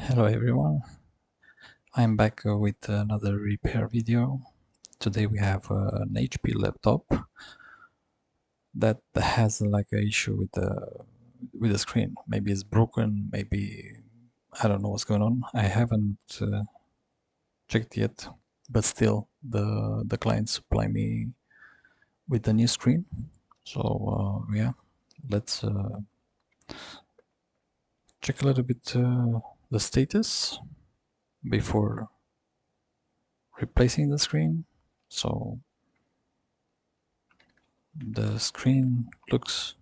Hello everyone, I'm back with another repair video. Today we have an HP laptop that has like an issue with the screen. Maybe it's broken, maybe I don't know what's going on. I haven't checked yet, but still the client supply me with the new screen. So yeah, let's check a little bit the status before replacing the screen. So the screen looks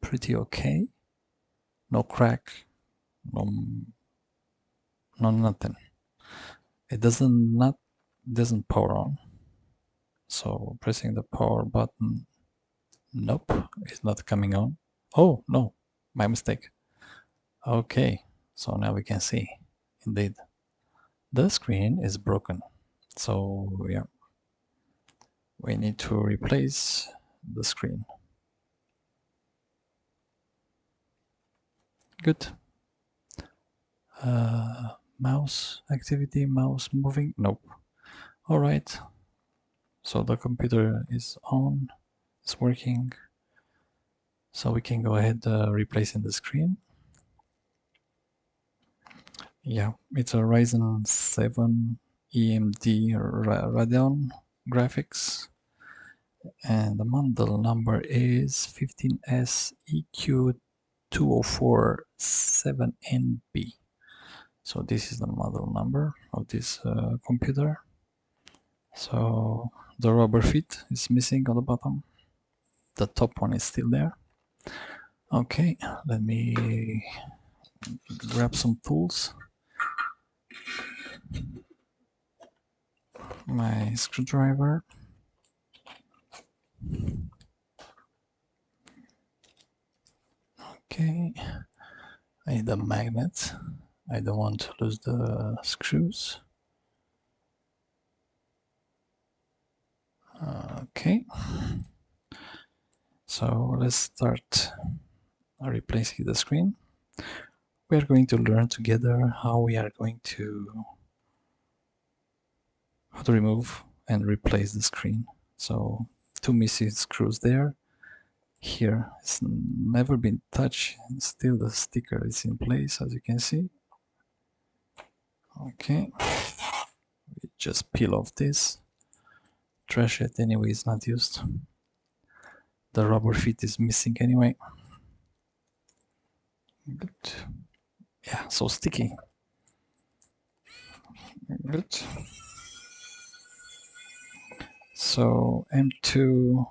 pretty okay. No crack, no nothing. It doesn't power on. So pressing the power button, nope, it's not coming on. Oh no, my mistake. Okay, so now we can see. Indeed, the screen is broken. So yeah, we need to replace the screen. Good. Mouse activity, mouse moving, nope. All right, so the computer is on, it's working. So we can go ahead replacing the screen. Yeah, it's a Ryzen 7 EMD Radeon graphics, and the model number is 15S EQ2047NB. So this is the model number of this computer. So the rubber feet is missing on the bottom. The top one is still there. Okay, let me grab some tools. My screwdriver. Okay, I need a magnet. I don't want to lose the screws. Okay, so let's start replacing the screen. We are going to learn together how we are going to remove and replace the screen. So two missing screws there. Here it's never been touched. Still the sticker is in place, as you can see. Okay, we just peel off this. Trash it anyway, it's not used. The rubber feet is missing anyway. Good. Yeah, so sticky. Good. So M2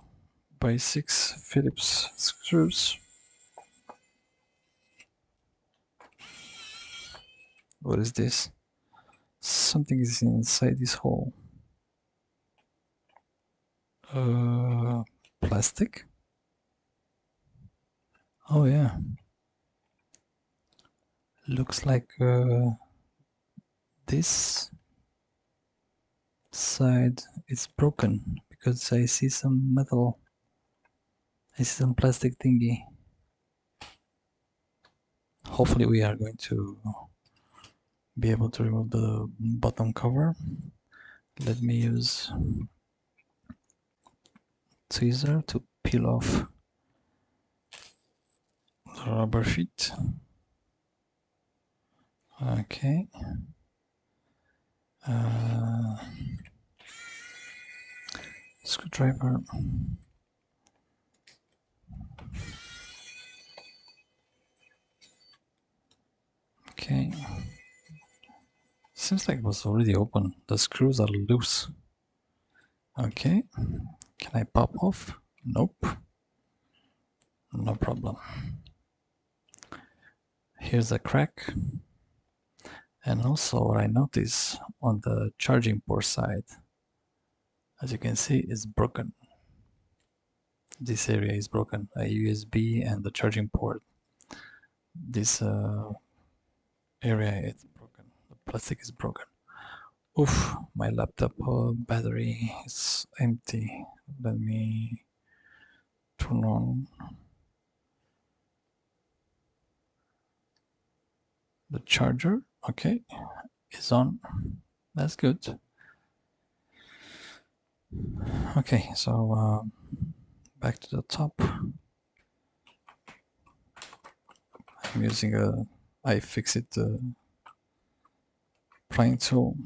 by 6 Phillips screws. What is this? Something is inside this hole. Plastic? Oh yeah. Looks like this side is broken because I see some metal. I see some plastic thingy. Hopefully we are going to be able to remove the bottom cover. Let me use tweezer to peel off the rubber feet. Okay. Screwdriver. Okay. Seems like it was already open. The screws are loose. Okay. Can I pop off? Nope. No problem. Here's a crack. And also what I notice on the charging port side, as you can see, is broken. This area is broken, a USB and the charging port. This area is broken, the plastic is broken. Oof, my laptop battery is empty. Let me turn on the charger. Okay, it's on. That's good. Okay, so back to the top. I'm using a iFixit prying tool.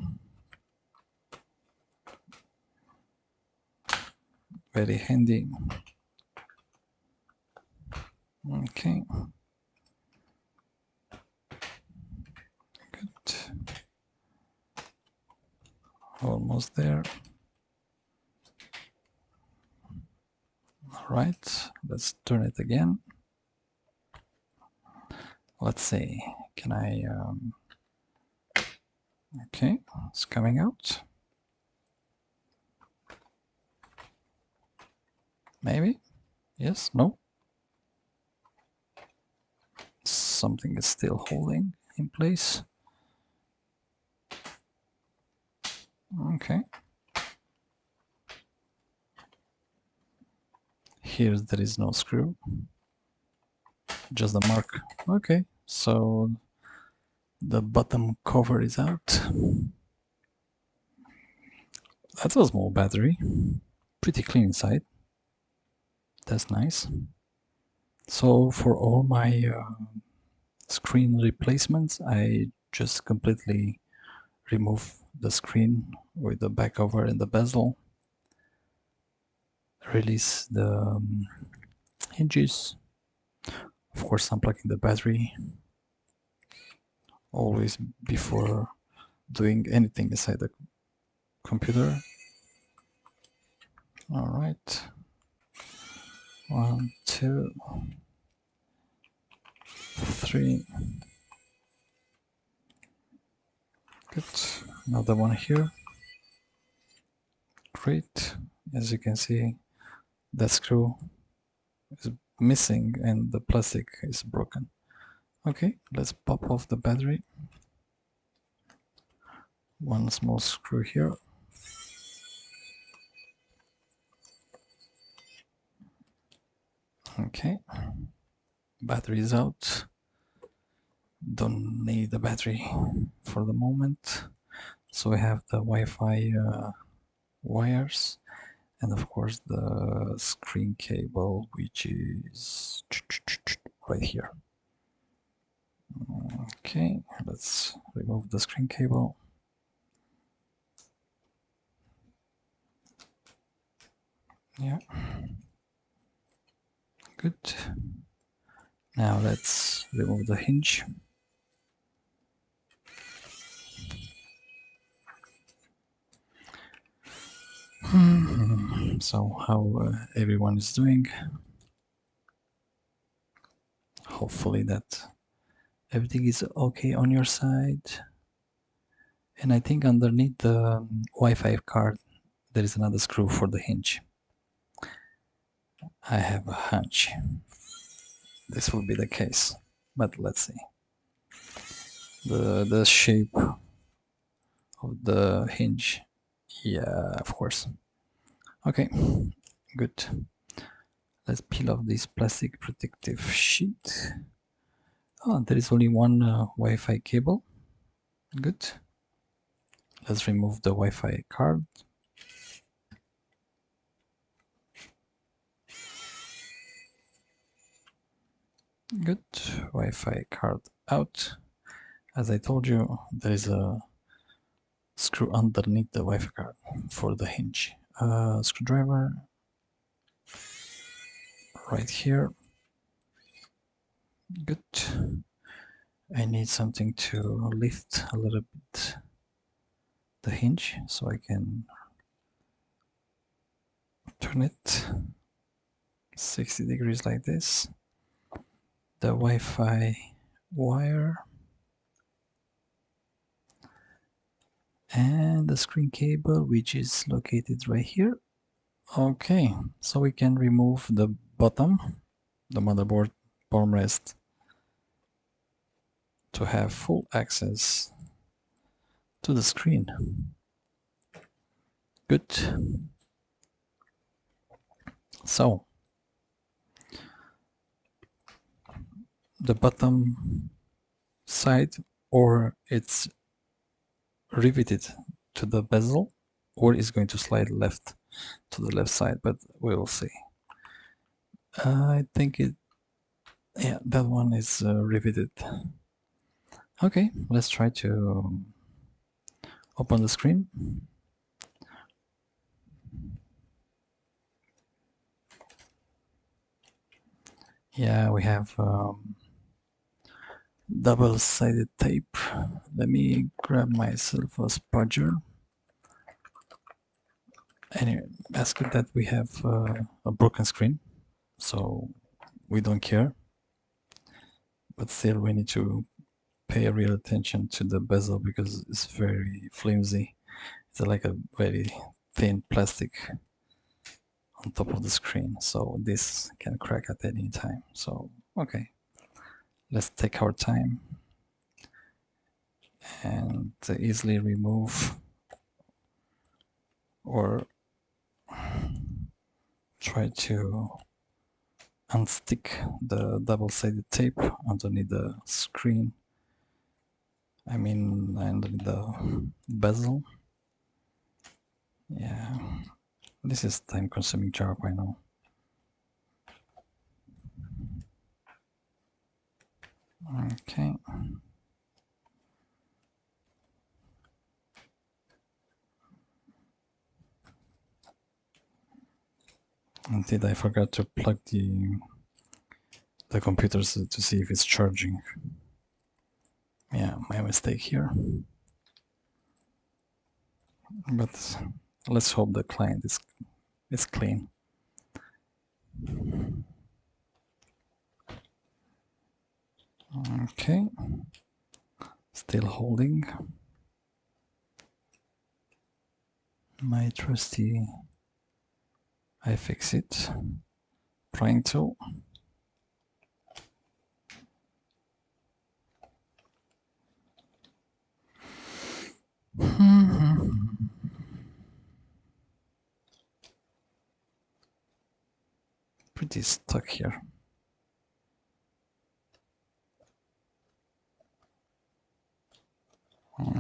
Very handy. Okay. Good. Almost there. All right, let's turn it again. Let's see, can I, okay, it's coming out. Maybe, yes, no. Something is still holding in place. Okay. Here there is no screw, just the mark. Okay, so the bottom cover is out. That's a small battery, pretty clean inside. That's nice. So for all my screen replacements, I just completely remove the screen with the back cover and the bezel, release the hinges, of course unplugging the battery, always before doing anything inside the computer. All right, 1, 2, 3. Good. Another one here. Great. As you can see, that screw is missing and the plastic is broken. Okay, let's pop off the battery. One small screw here. Okay, battery is out. Don't need the battery for the moment. So we have the Wi-Fi wires and of course the screen cable, which is right here. Okay, let's remove the screen cable. Yeah, good. Now let's remove the hinge. So how everyone is doing. Hopefully that everything is okay on your side. And I think underneath the Wi-Fi card there is another screw for the hinge. I have a hunch this will be the case, but let's see. The shape of the hinge, yeah, of course. Okay, good. Let's peel off this plastic protective sheet. Oh, there is only one Wi-Fi cable. Good. Let's remove the Wi-Fi card. Good. Wi-Fi card out. As I told you, there is a screw underneath the Wi-Fi card for the hinge. Screwdriver right here. Good. I need something to lift a little bit the hinge so I can turn it 60 degrees like this. The Wi-Fi wire and the screen cable, which is located right here. Okay, so we can remove the bottom, the motherboard bottom rest, to have full access to the screen. Good. So the bottom side or it's riveted to the bezel, or it's going to slide left to the left side, but we will see. I think yeah, that one is riveted. Okay, let's try to open the screen. Yeah, we have double-sided tape. Let me grab myself a spudger. Anyway, that's good that we have a broken screen, so we don't care. But still, we need to pay real attention to the bezel because it's very flimsy. It's like a very thin plastic on top of the screen, so this can crack at any time. So, okay, let's take our time and easily remove or try to unstick the double-sided tape underneath the screen. I mean, underneath the bezel. Yeah, this is time-consuming job, I know. Okay. Indeed, I forgot to plug the computers to see if it's charging. Yeah, my mistake here. But let's hope the client is clean. Okay, still holding my trusty iFixit prying tool. Pretty stuck here.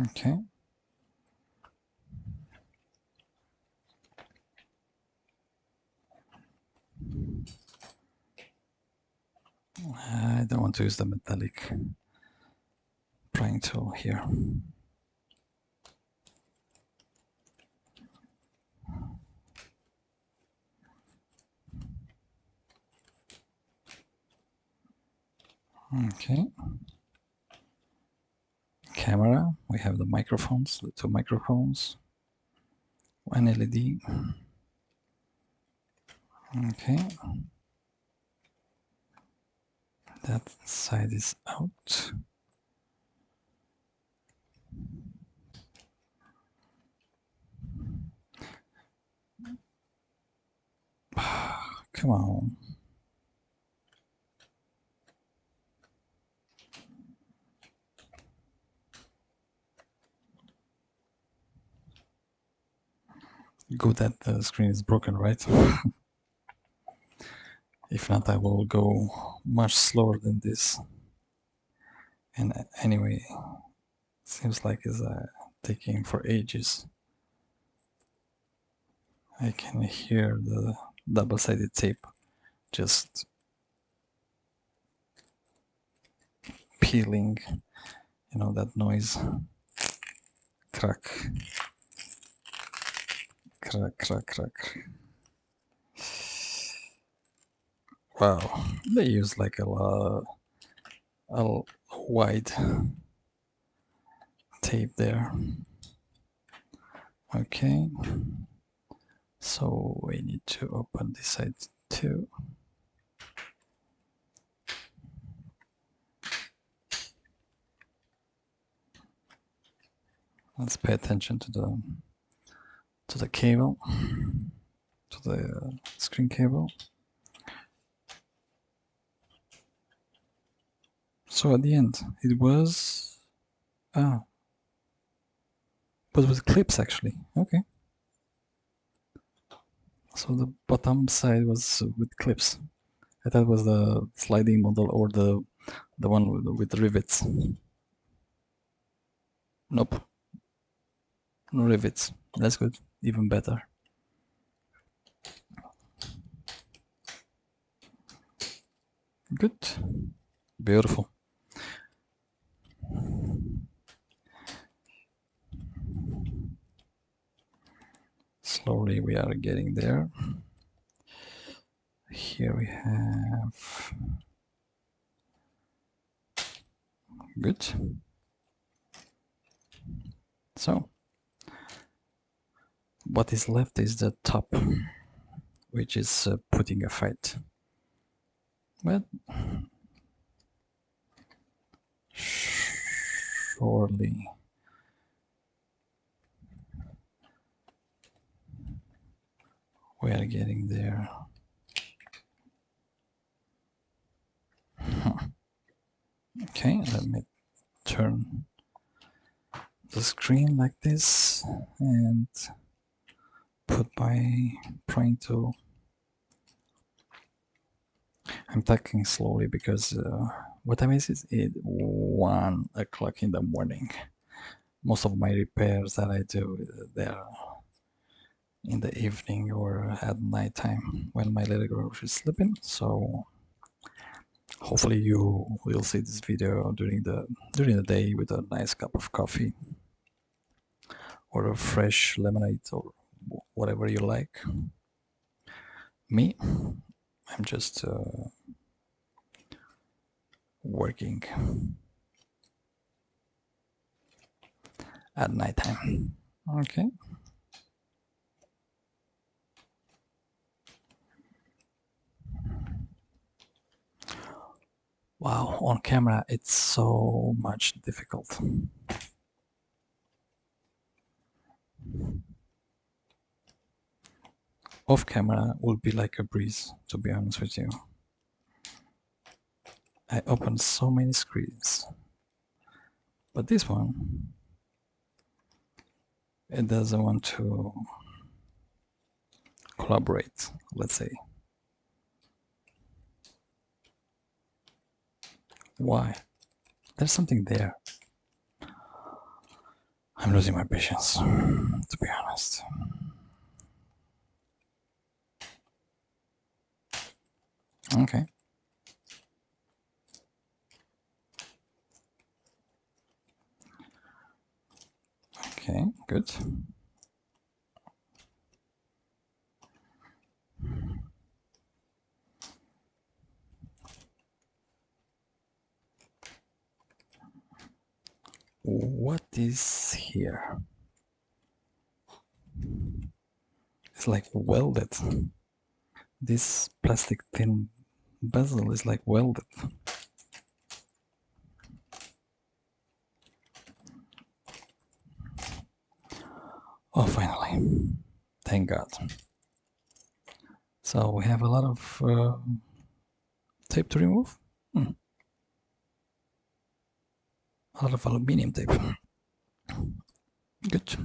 Okay. I don't want to use the metallic prying tool here. Okay. Camera, we have the microphones, the two microphones, one LED. Okay. That side is out. Come on. Good that the screen is broken, right? If not, I will go much slower than this. And anyway, seems like it's taking for ages. I can hear the double-sided tape just peeling, you know, that noise. Crack, crack, crack, crack. Wow, they use like a wide tape there. Okay, so we need to open this side too. Let's pay attention to the cable, to the screen cable. So at the end, it was but with clips actually. Okay. So the bottom side was with clips. I thought it was the sliding model or the one with the rivets. Nope. No rivets. That's good. Even better. Good. Beautiful. Slowly we are getting there. Here we have... Good. So, what is left is the top, which is putting a fight. But surely we are getting there. Okay, let me turn the screen like this and put my prying tool. I'm talking slowly because what time is it? 1 o'clock in the morning. Most of my repairs that I do, they're in the evening or at night time when my little girl is sleeping. So hopefully you will see this video during the day with a nice cup of coffee or a fresh lemonade or whatever you like. Me, I'm just working at night time. Okay. Wow, on camera it's so much difficult. Off camera will be like a breeze, to be honest with you. I opened so many screens, but this one, it doesn't want to collaborate, let's say. Why? There's something there. I'm losing my patience, to be honest. Okay. Okay, good. What is here? It's like welded. This plastic thin bezel is like welded. Oh, finally. Thank God. So we have a lot of tape to remove. A lot of aluminium tape. Good.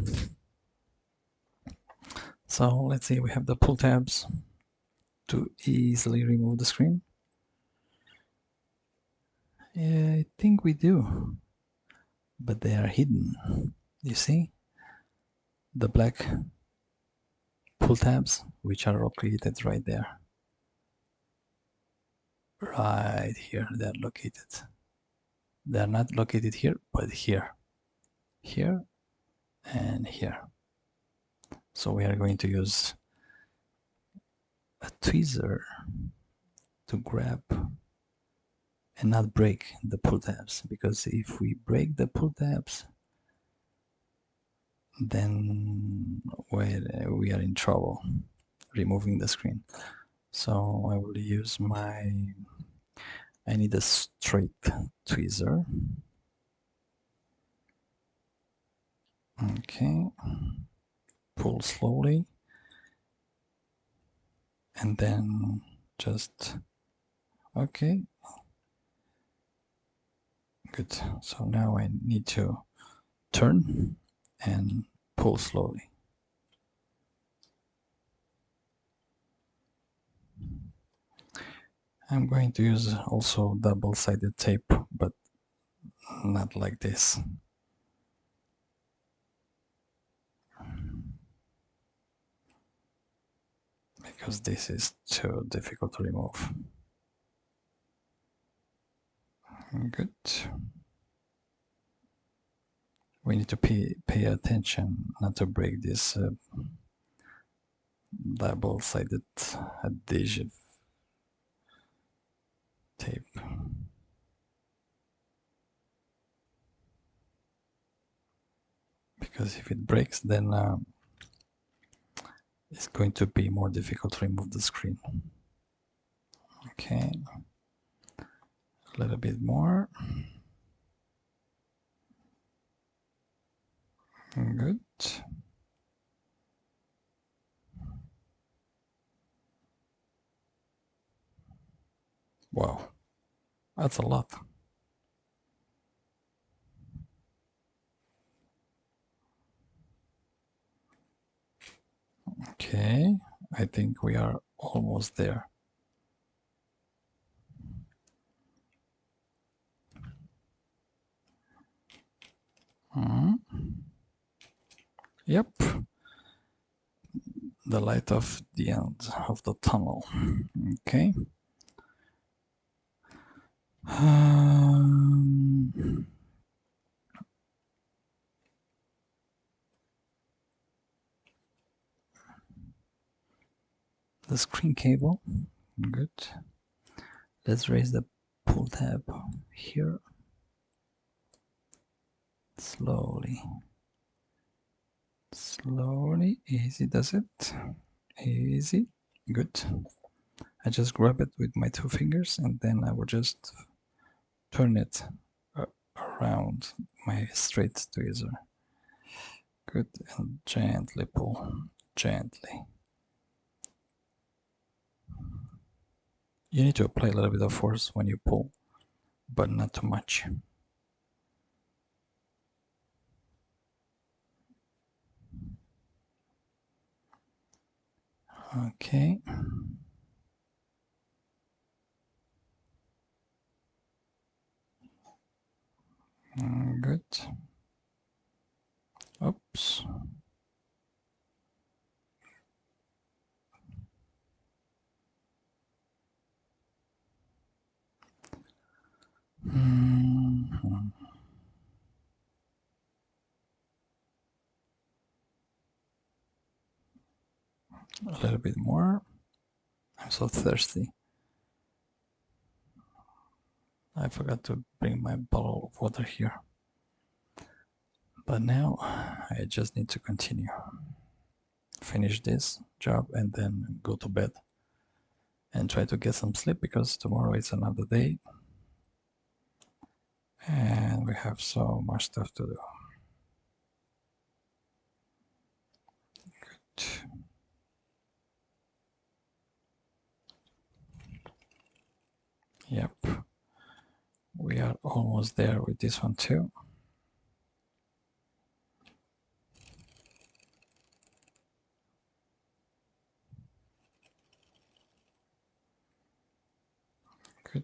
So let's see, we have the pull tabs to easily remove the screen. I think we do, but they are hidden. You see? The black pull tabs, which are located right there. Right here, they're located. They're not located here, but here. Here and here. So we are going to use a tweezer to grab and not break the pull tabs, because if we break the pull tabs, then we are in trouble removing the screen. So I will use I need a straight tweezer. Okay, pull slowly and then just, okay, good. So now I need to turn and pull slowly. I'm going to use also double-sided tape, but not like this. because this is too difficult to remove. Good. We need to pay attention not to break this double-sided adhesive tape. Because if it breaks, then it's going to be more difficult to remove the screen. Okay, a little bit more. Good. Wow, that's a lot. Okay, I think we are almost there. Yep, the light of the end of the tunnel. Okay. The screen cable, good. Let's raise the pull tab here. Slowly. Slowly, easy does it. Easy, good. I just grab it with my 2 fingers and then I will just turn it around my straight tweezer. Good, and gently pull, gently. You need to apply a little bit of force when you pull, but not too much. Okay. Good. Oops. A little bit more. I'm so thirsty. I forgot to bring my bottle of water here. But now I just need to continue. Finish this job and then go to bed. And try to get some sleep because tomorrow is another day. And we have so much stuff to do. Good. Yep. We are almost there with this one too. Good.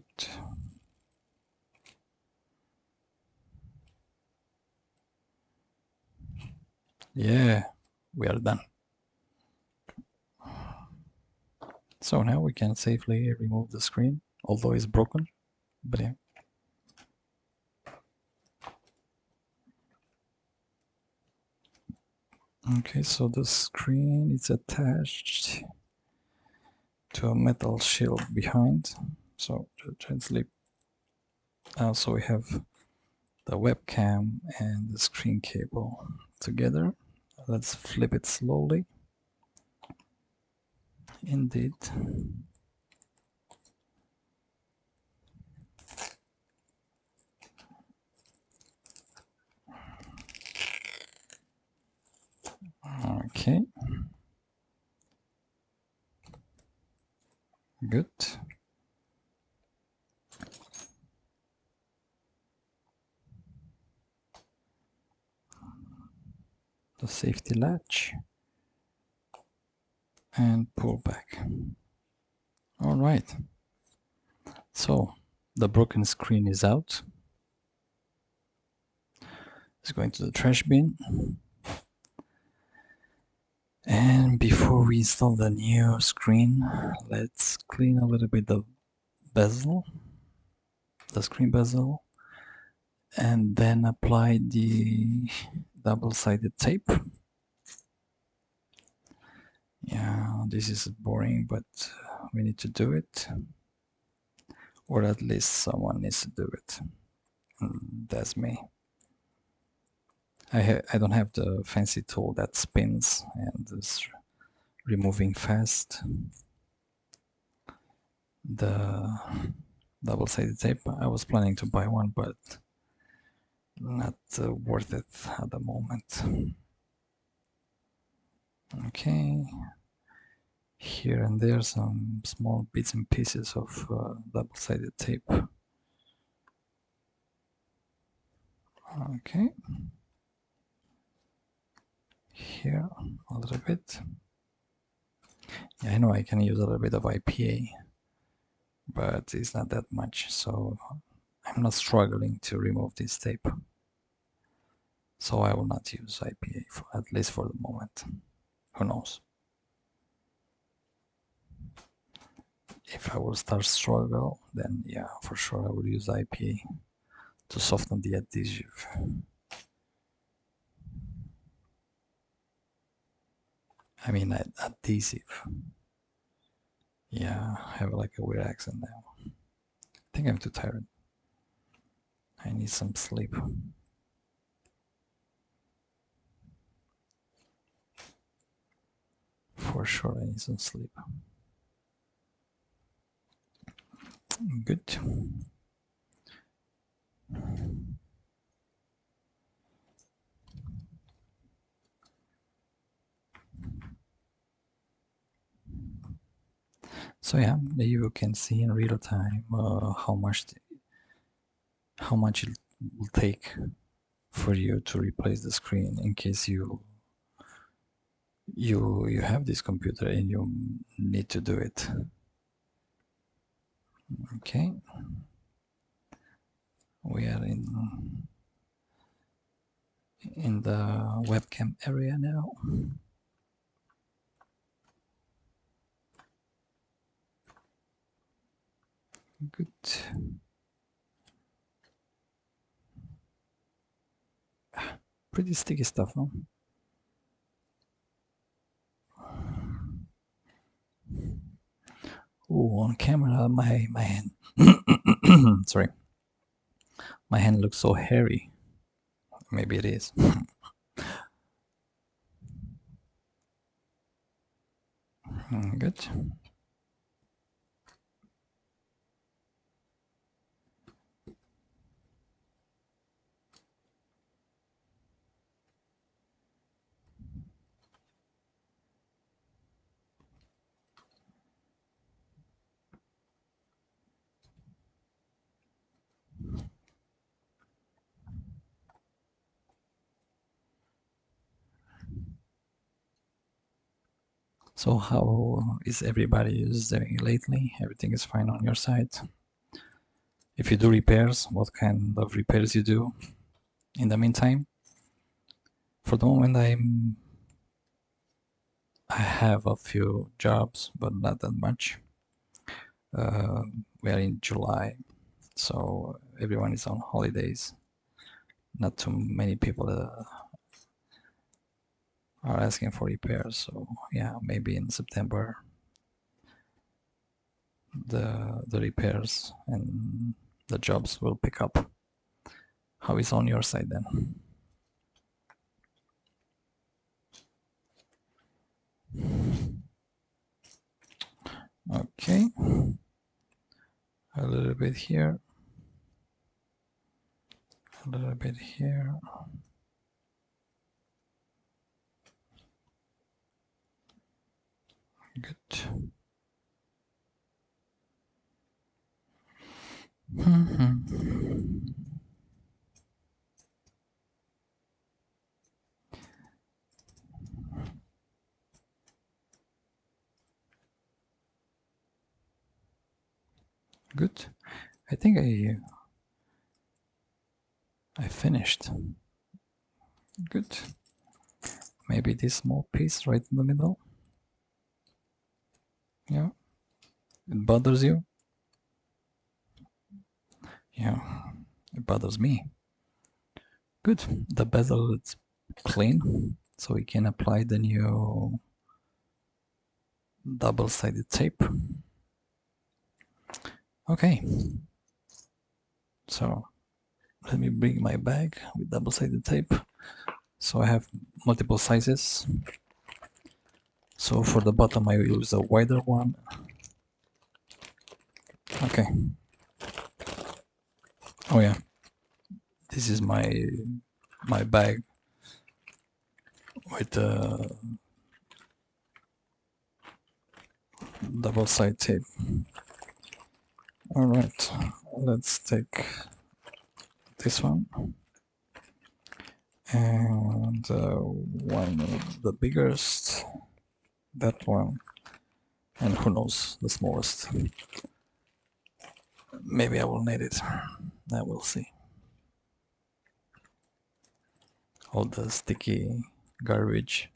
Yeah, we are done. So now we can safely remove the screen, although it's broken, but yeah. Okay, so the screen is attached to a metal shield behind. So gently. Also we have the webcam and the screen cable together. Let's flip it slowly. Indeed. Okay. Good. The safety latch and pull back. All right. So the broken screen is out. It's going to the trash bin. And before before we install the new screen, let's clean a little bit the bezel, the screen bezel, and then apply the double-sided tape. Yeah, this is boring, but we need to do it, or at least someone needs to do it. That's me. I don't have the fancy tool that spins and is removing fast the double-sided tape. I was planning to buy one, but not worth it at the moment. Okay, here and there some small bits and pieces of double-sided tape. Okay, here a little bit. Yeah, I know I can use a little bit of IPA, but it's not that much, so I'm not struggling to remove this tape. So I will not use IPA, at least for the moment. Who knows? If I will start struggle, then yeah, for sure I will use IPA to soften the adhesive. I mean adhesive. Yeah, I have like a weird accent now. I think I'm too tired. I need some sleep. For sure I need some sleep. Good. So yeah, you can see in real time how much it will take for you to replace the screen in case you have this computer and you need to do it. Okay, we are in the webcam area now. Good. Pretty sticky stuff, huh? Oh, on camera, my hand. Sorry, my hand looks so hairy. Maybe it is. Good. So how is everybody doing lately? Everything is fine on your side? If you do repairs, what kind of repairs you do in the meantime? For the moment, I have a few jobs, but not that much. We are in July, so everyone is on holidays. Not too many people are asking for repairs, so yeah, maybe in September the repairs and the jobs will pick up. How is on your side then? Okay, a little bit here, a little bit here. Good. Good. I think I finished. Good. Maybe this small piece right in the middle. Yeah, it bothers you? Yeah, it bothers me. Good. The bezel is clean, so we can apply the new double-sided tape. Okay, so let me bring my bag with double-sided tape. So I have multiple sizes. So for the bottom I will use a wider one. Okay. Oh yeah, this is my bag with the double-sided tape. All right, let's take this one and one of the biggest, that one, and who knows, the smallest. Maybe I will need it. I will see. All the sticky garbage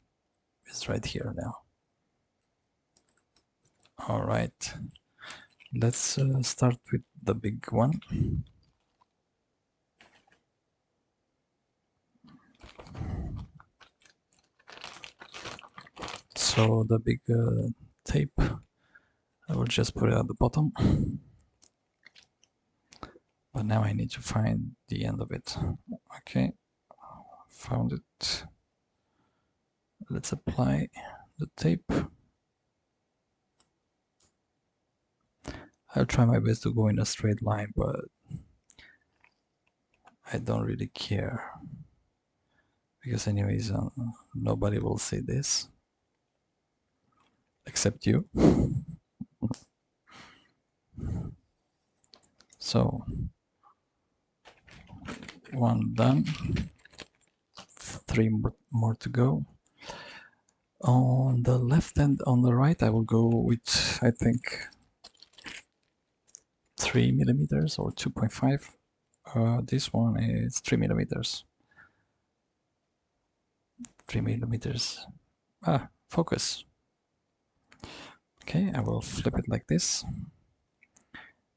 is right here now. All right, let's start with the big one. So the big tape, I will just put it at the bottom. But now I need to find the end of it. Okay, found it. Let's apply the tape. I'll try my best to go in a straight line, but I don't really care. Because anyways, nobody will see this. Except you. So, one done. 3 more to go. On the left and on the right, I will go with, I think, 3 millimeters or 2.5. This one is 3 millimeters. 3 millimeters. Ah, focus. Okay, I will flip it like this.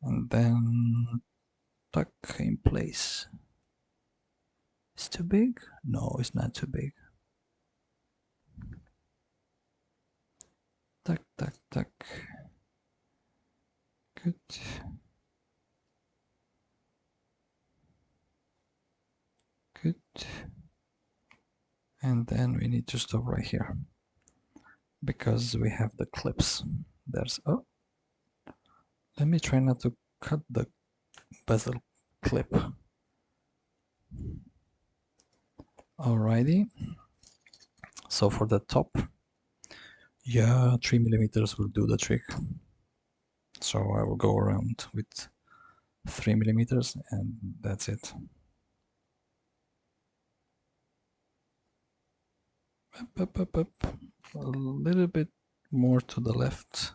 And then tuck in place. It's too big? No, it's not too big. Tuck, tuck, tuck. Good. Good. And then we need to stop right here because we have the clips. There's, oh, let me try not to cut the bezel clip. Alrighty. So for the top, yeah, 3 millimeters will do the trick. So I will go around with 3 millimeters and that's it. Up. A little bit more to the left.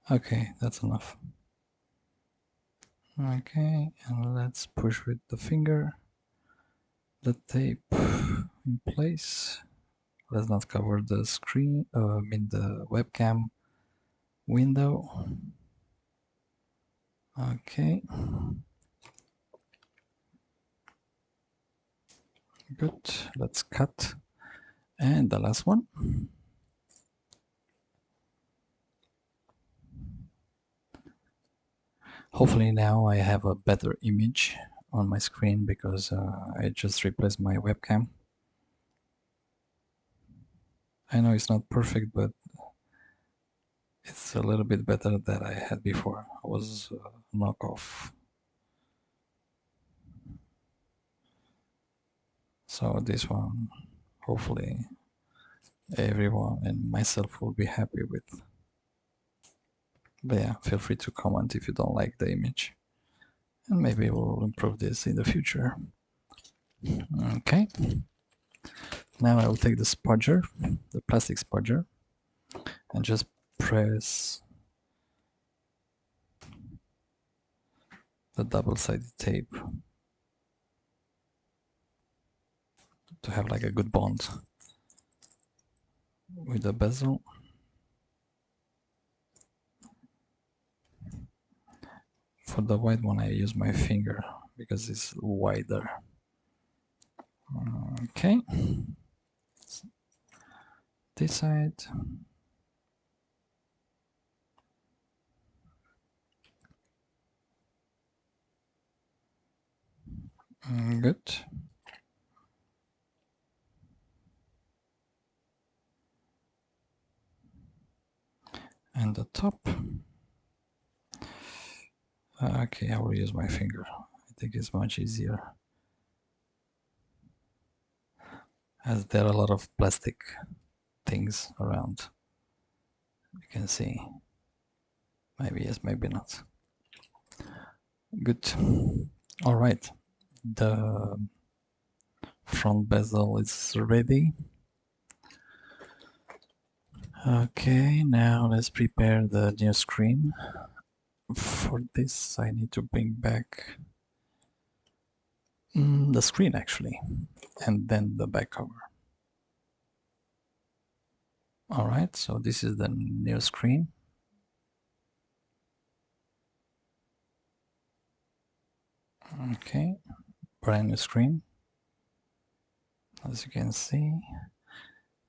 Okay, that's enough. Okay, and let's push with the finger the tape in place. Let's not cover the screen, I mean the webcam window. Okay. Good, let's cut. And the last one. Hopefully now I have a better image on my screen because I just replaced my webcam. I know it's not perfect, but it's a little bit better than I had before. It was a knockoff. So this one, hopefully everyone and myself will be happy with. But yeah, feel free to comment if you don't like the image. And maybe we'll improve this in the future. Okay. Now I will take the spudger, the plastic spudger, and just press the double-sided tape to have like a good bond with the bezel. For the white one I use my finger because it's wider. Okay, this side. Good. And the top. Okay, I will use my finger. I think it's much easier, as there are a lot of plastic things around. You can see. Maybe yes, maybe not. Good. All right. The front bezel is ready. Okay, now let's prepare the new screen. For this, I need to bring back the screen actually, and then the back cover. All right, so this is the new screen. Okay, brand new screen, as you can see.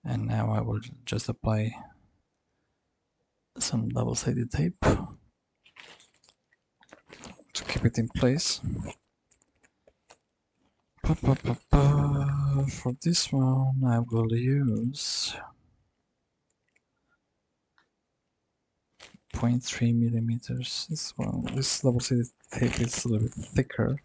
And now I will just apply some double-sided tape to keep it in place. For this one, I will use 0.3 millimeters. This double-sided tape is a little bit thicker.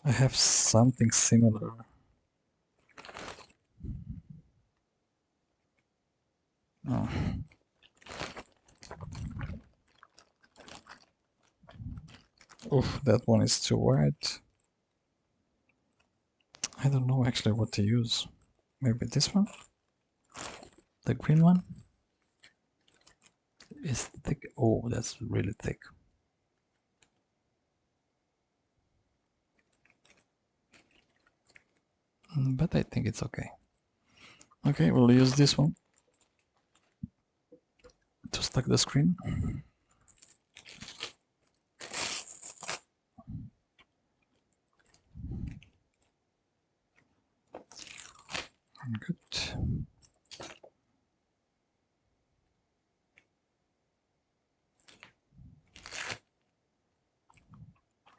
I have something similar. Oh. Oof, that one is too wide. I don't know actually what to use. Maybe this one? The green one? Is thick. Oh, that's really thick. But I think it's okay. Okay, we'll use this one to stack the screen. Good.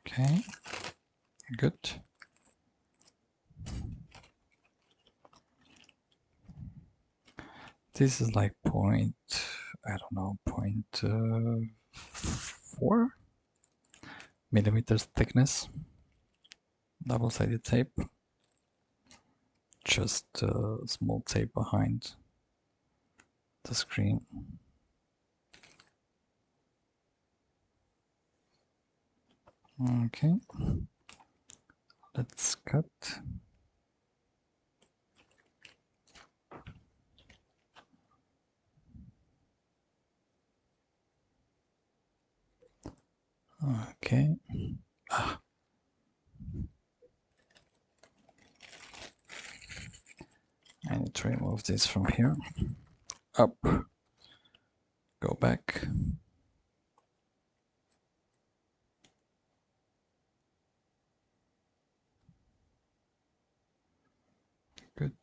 Okay, good. This is like point, I don't know, 0.4 millimeters thickness. Double-sided tape. Just small tape behind the screen. Okay, let's cut. Okay. I need to remove this from here. Up. Go back. Good.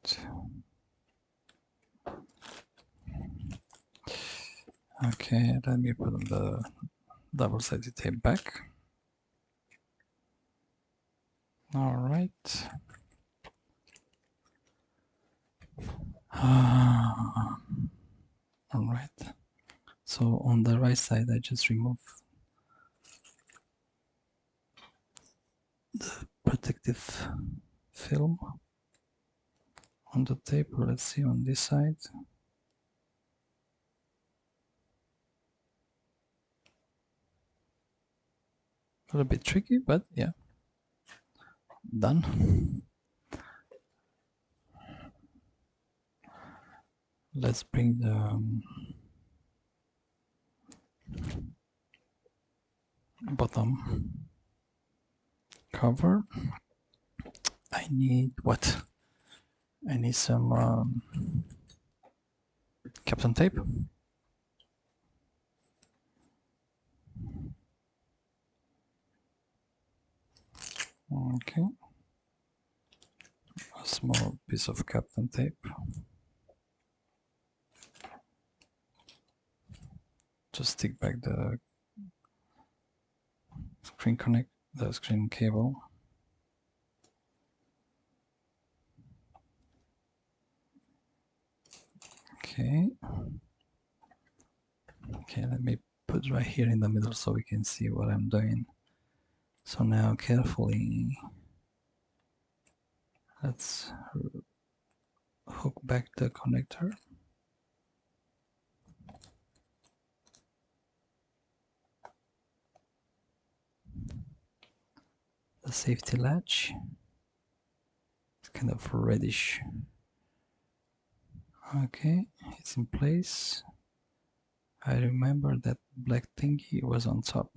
Okay, let me put the double-sided tape back. All right. All right. So on the right side, I just remove the protective film on the tape. Let's see on this side. A little bit tricky, but yeah, done. Let's bring the bottom cover. I need what? I need some Kapton tape. Okay. A small piece of Kapton tape. Just stick back the screen cable. Okay. Okay, let me put right here in the middle so we can see what I'm doing. So now carefully, let's hook back the connector. The safety latch. It's kind of reddish. Okay, it's in place. I remember that black thingy was on top.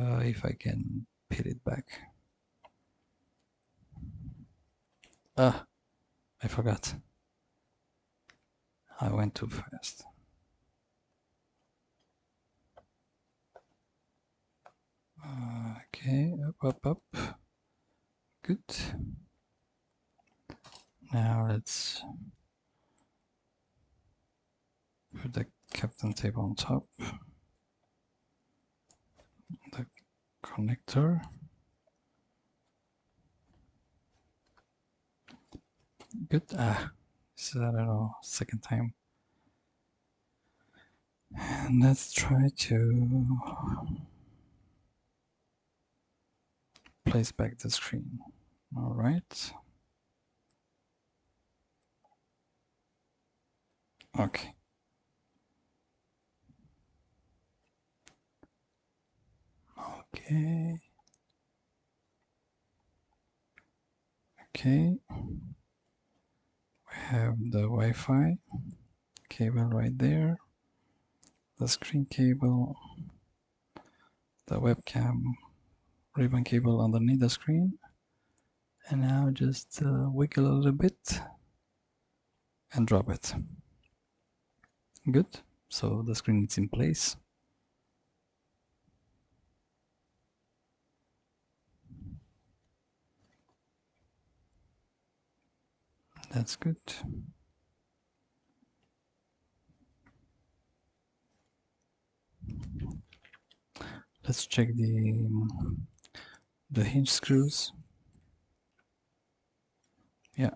If I can peel it back. Ah, I forgot. I went too fast. Okay, up. Good. Now let's put the Kapton tape on top. The connector. Good. This is, I don't know, second time. And let's try to place back the screen. All right. Okay. Okay. Okay. We have the Wi-Fi cable right there. The screen cable. The webcam ribbon cable underneath the screen. And now just wiggle a little bit and drop it. Good. So the screen is in place. That's good. Let's check the hinge screws. Yeah.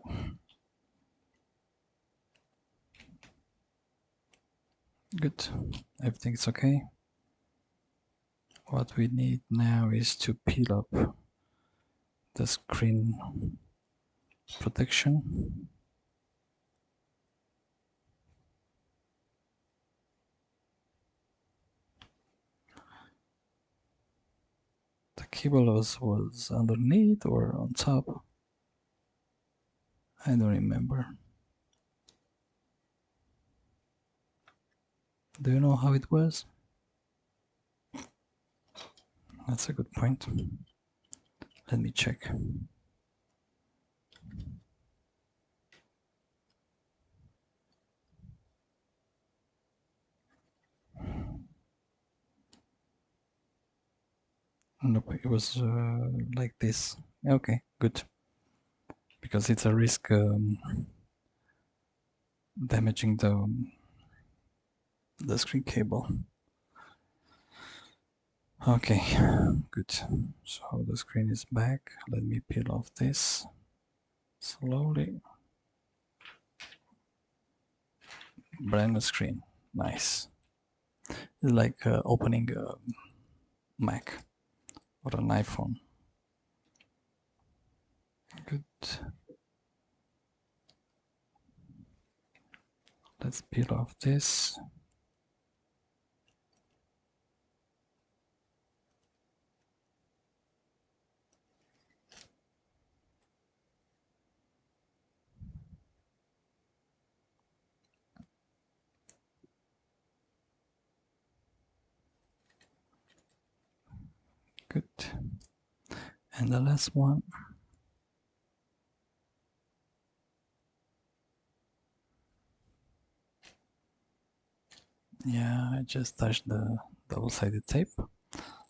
Good. Everything's okay. What we need now is to peel up the screen protection. The cable was underneath or on top. I don't remember. Do you know how it was? That's a good point. Let me check. Nope, it was like this. Okay, good. Because it's a risk damaging the screen cable. Okay, good. So the screen is back. Let me peel off this slowly. Brand new screen. Nice. It's like opening a Mac or an iPhone. Good. Let's peel off this. Good. And the last one. Yeah, I just touched the double-sided tape.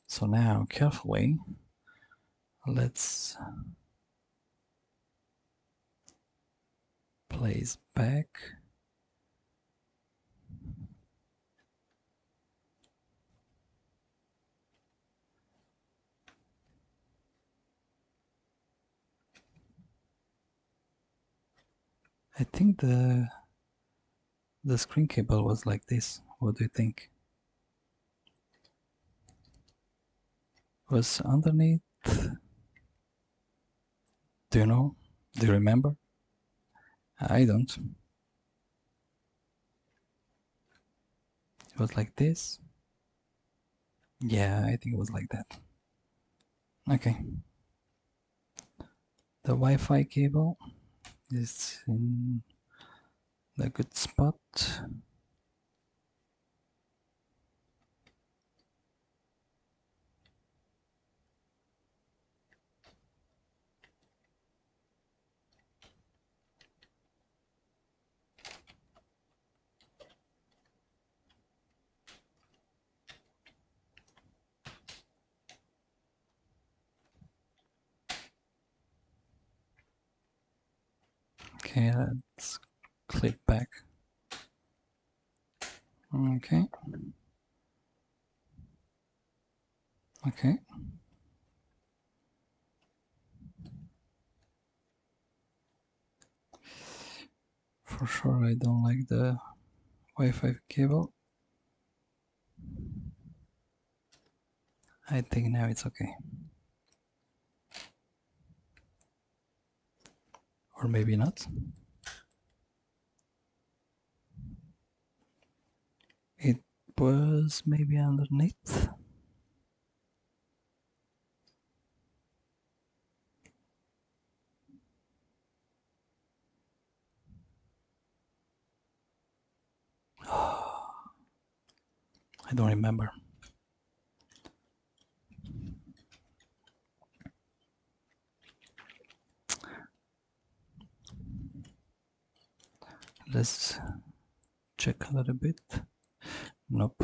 So now, carefully, let's place back. I think the screen cable was like this. What do you think? Was underneath? Do you know? Do you remember? I don't. It was like this. Yeah, I think it was like that. Okay. The Wi-Fi cable is in the good spot. Okay, let's clip back. Okay. Okay. For sure, I don't like the Wi-Fi cable. I think now it's okay. Or maybe not. It was maybe underneath. I don't remember. Let's check a little bit. Nope.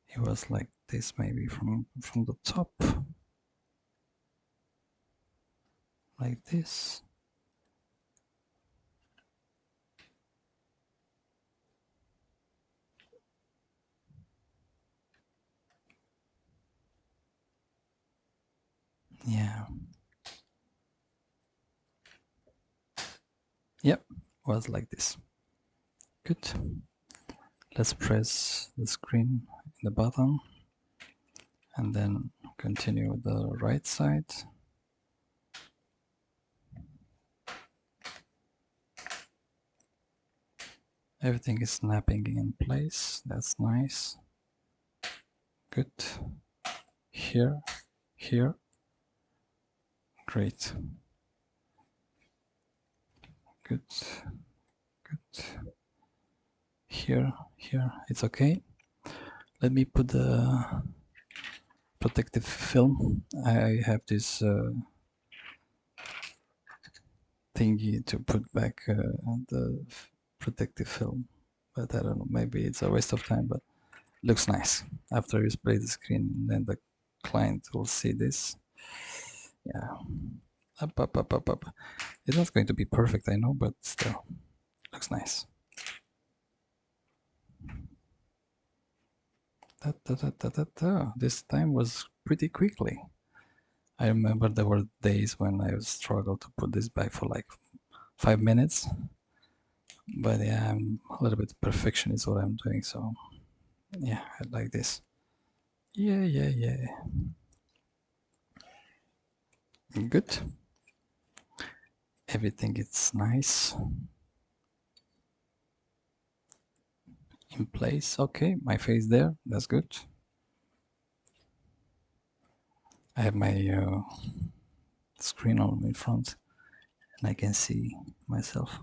It was like this, maybe from the top. Like this. Yeah. Yep, was like this. Good. Let's press the screen in the bottom and then continue with the right side. Everything is snapping in place. That's nice. Good. Here, here. Great. Good. Good. Here, here. It's okay. Let me put the protective film. I have this thingy to put back the protective film, but I don't know, maybe it's a waste of time, but looks nice. After you spray the screen, then the client will see this. Yeah, up. It's not going to be perfect, I know, but still looks nice. This time was pretty quickly. I remember there were days when I struggled to put this back for like 5 minutes, but yeah, I'm a little bit perfectionist what I'm doing, so yeah, I like this. Yeah. Good. Everything is nice. In place. Okay, my face there. That's good. I have my screen on in front and I can see myself.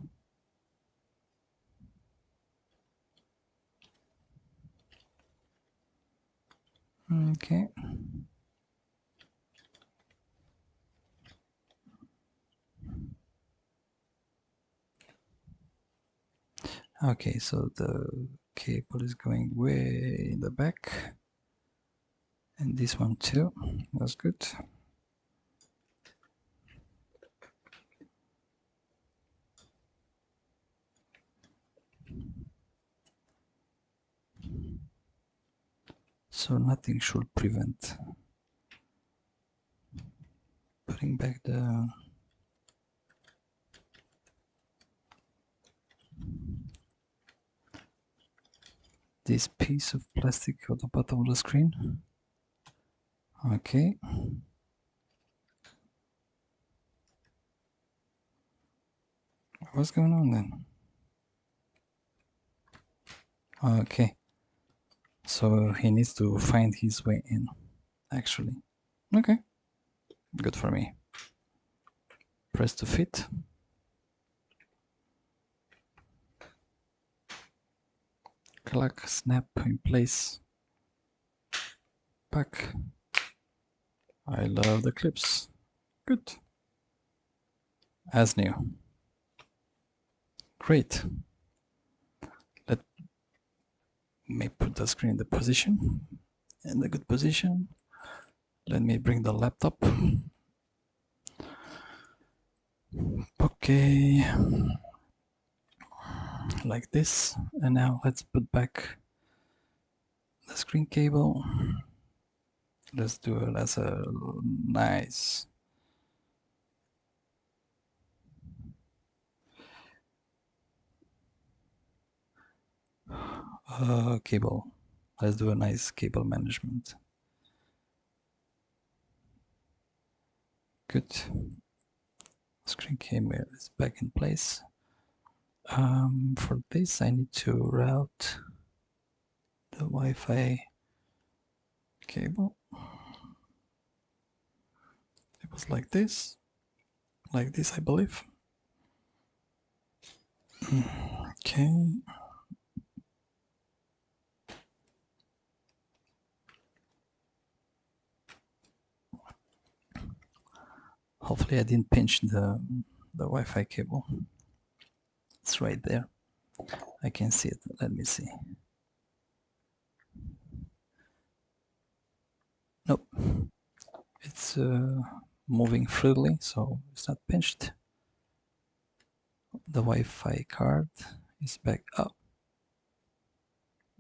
Okay. Okay, so the cable is going way in the back, and this one too. That's good. So nothing should prevent putting back this piece of plastic at the bottom of the screen. Okay. What's going on then? Okay. So he needs to find his way in, actually. Okay. Good for me. Press to fit. Clack, snap in place. Back. I love the clips. Good. As new. Great. Let me put the screen in the position. In the good position. Let me bring the laptop. Okay. Like this. And now let's put back the screen cable. Let's do it as a nice cable. Let's do a nice cable management. Good. Screen cable is back in place. For this, I need to route the Wi-Fi cable. It was like this, I believe. Okay. Hopefully I didn't pinch the Wi-Fi cable. It's right there. I can see it. Let me see. Nope. It's moving freely, so it's not pinched. The Wi-Fi card is back up.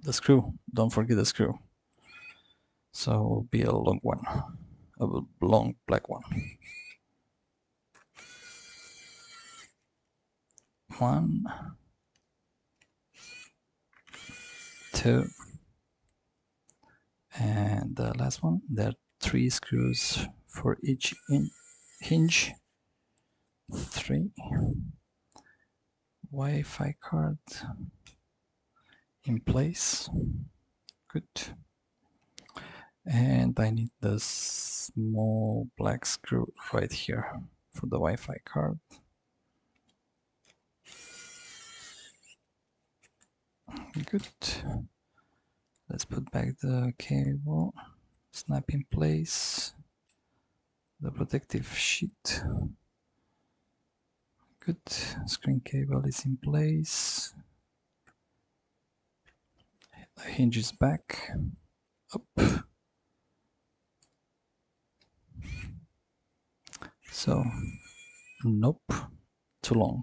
The screw. Don't forget the screw. So it will be a long one. A long black one. 1, 2, and the last one. There are 3 screws for each hinge. 3. Wi-Fi card in place. Good. And I need the small black screw right here for the Wi-Fi card. Good. Let's put back the cable. Snap in place. The protective sheet. Good. Screen cable is in place. The hinge is back. Up. So, nope. Too long.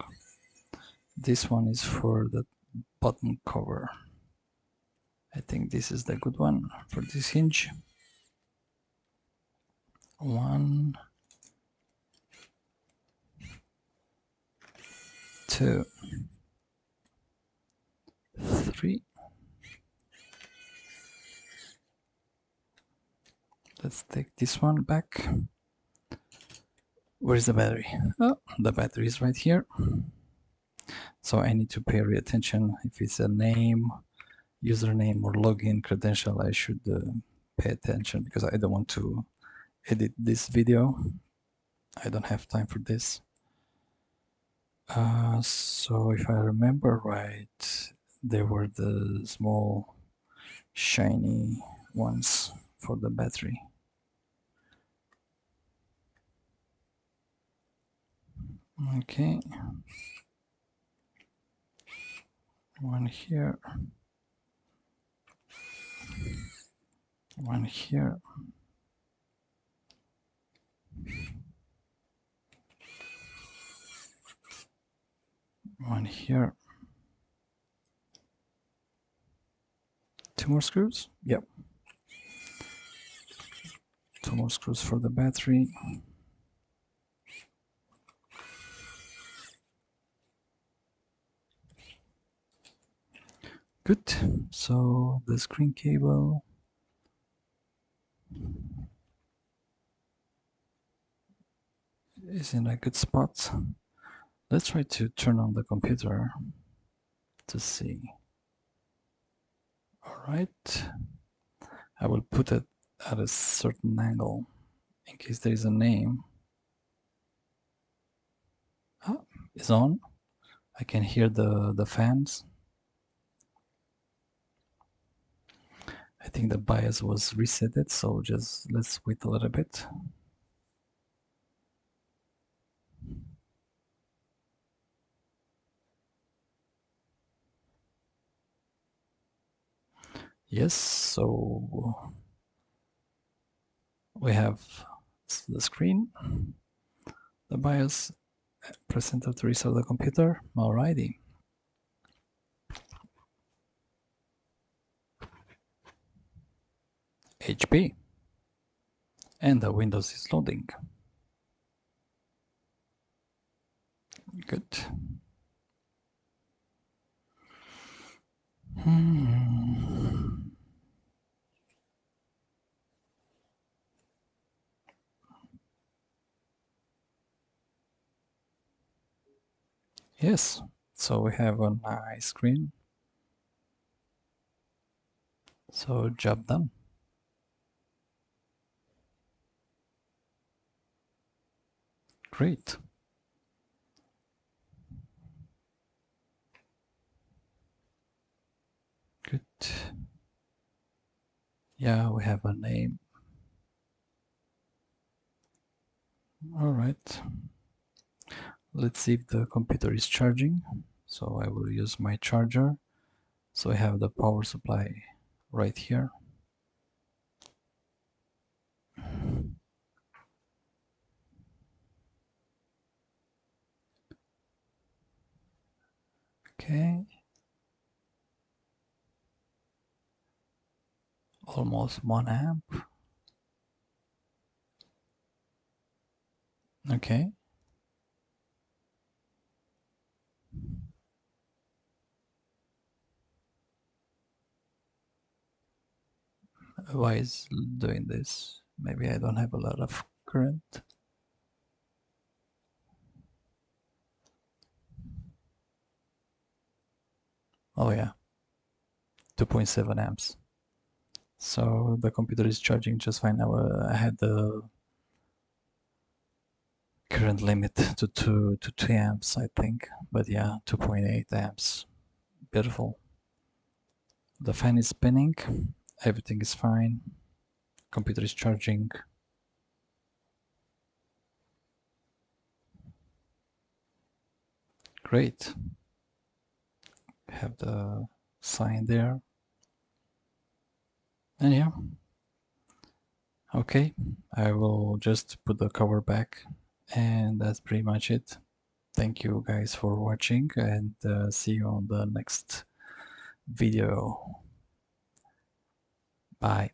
This one is for the bottom cover. I think this is the good one for this hinge. 1, 2, 3. Let's take this one back. Where's the battery? Oh, the battery is right here. So I need to pay attention if it's a name, username, or login credential. I should pay attention because I don't want to edit this video. I don't have time for this. So if I remember right, there were the small shiny ones for the battery. Okay. One here. one here, one here, 2 more screws. Yep, 2 more screws for the battery. Good. So the screen cable is in a good spot. Let's try to turn on the computer to see. All right. I will put it at a certain angle in case there is a name. Ah, it's on. I can hear the fans. I think the bias was resetted, so just let's wait a little bit. Yes, so we have the screen, the BIOS, press enter to restart the computer. Alrighty. HP. And the Windows is loading. Good. Yes, so we have a nice screen. So job done. Great. Good. Yeah, we have a name. All right. Let's see if the computer is charging. So I will use my charger. So I have the power supply right here. Okay. Almost 1 amp. Okay. Why is doing this? Maybe I don't have a lot of current. Oh yeah, 2.7 amps. So the computer is charging just fine. Now I had the current limit to 2 amps, I think. But yeah, 2.8 amps. Beautiful. The fan is spinning. Everything is fine. Computer is charging. Great. Have the sign there. And yeah. Okay, I will just put the cover back, and that's pretty much it. Thank you guys for watching, and see you on the next video. Bye.